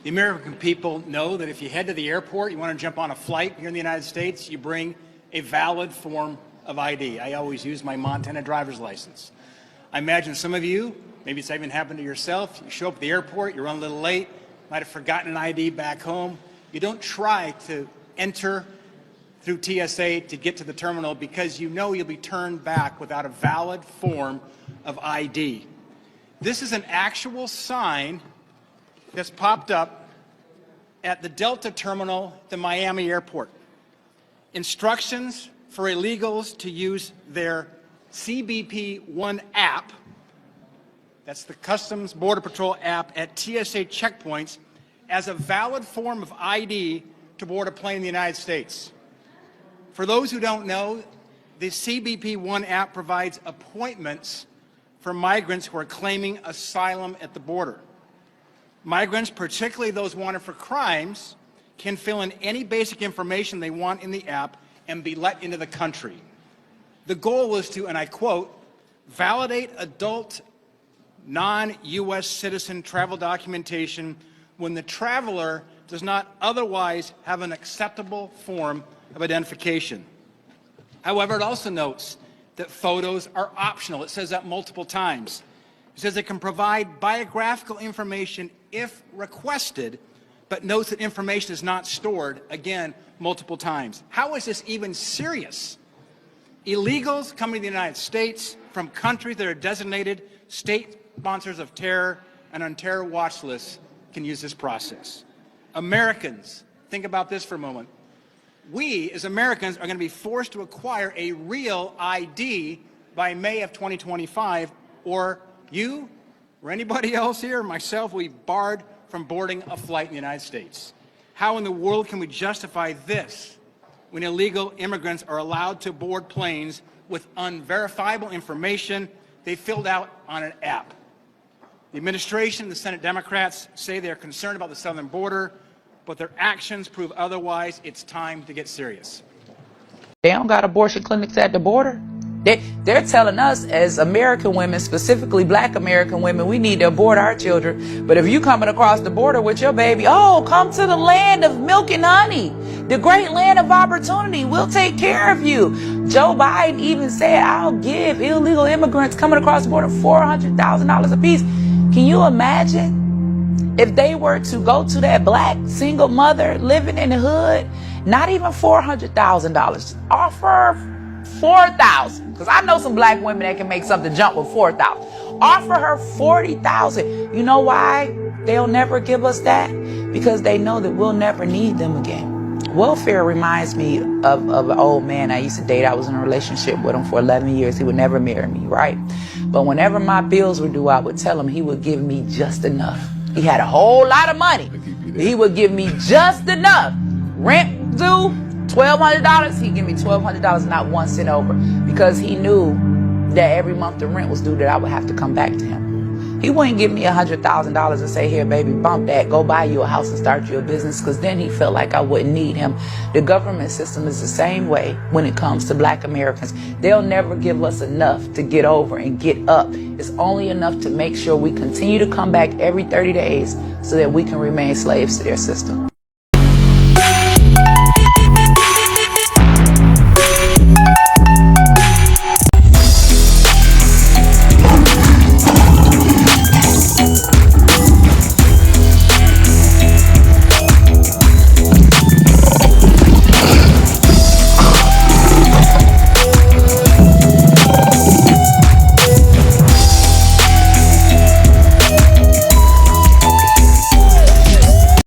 The American people know that if you head to the airport, you want to jump on a flight here in the United States, you bring a valid form of ID. I always use my Montana driver's license. I imagine some of you, maybe it's even happened to yourself, you show up at the airport, you run a little late, might have forgotten an ID back home. You don't try to enter through TSA to get to the terminal because you know you'll be turned back without a valid form of ID. This is an actual sign that's popped up at the Delta terminal at the Miami airport. Instructions for illegals to use their CBP One app, that's the Customs Border Patrol app, at TSA checkpoints as a valid form of ID to board a plane in the United States. For those who don't know, the CBP One app provides appointments for migrants who are claiming asylum at the border. Migrants, particularly those wanted for crimes, can fill in any basic information they want in the app and be let into the country. The goal is to, and I quote, validate adult non-U.S. citizen travel documentation when the traveler does not otherwise have an acceptable form of identification. However, it also notes that photos are optional. It says that multiple times. It says it can provide biographical information if requested, but notes that information is not stored, again, multiple times. How is this even serious? Illegals coming to the United States from countries that are designated state sponsors of terror and on terror watch lists can use this process. Americans, think about this for a moment. We, as Americans, are going to be forced to acquire a real ID by May of 2025, or you or anybody else here, myself, will be barred from boarding a flight in the United States. How in the world can we justify this when illegal immigrants are allowed to board planes with unverifiable information they filled out on an app? The administration and the Senate Democrats say they're concerned about the southern border, but their actions prove otherwise. It's time to get serious. They don't got abortion clinics at the border. They're telling us as American women, specifically black American women, we need to abort our children. But if you coming across the border with your baby, oh, come to the land of milk and honey, the great land of opportunity. We'll take care of you. Joe Biden even said, I'll give illegal immigrants coming across the border $400,000 apiece. Can you imagine if they were to go to that black single mother living in the hood, not even $400,000, offer $4,000, because I know some black women that can make something jump with $4,000. Offer her $40,000. You know why they'll never give us that? Because they know that we'll never need them again. Welfare reminds me of an old man I used to date. I was in a relationship with him for 11 years. He would never marry me, right? But whenever my bills were due, I would tell him he would give me just enough. He had a whole lot of money. He would give me just enough. Rent due, $1,200, he'd give me $1,200, not 1 cent over, because he knew that every month the rent was due, that I would have to come back to him. He wouldn't give me $100,000 and say, here, baby, bump that, go buy you a house and start you a business, because then he felt like I wouldn't need him. The government system is the same way when it comes to black Americans. They'll never give us enough to get over and get up. It's only enough to make sure we continue to come back every 30 days so that we can remain slaves to their system.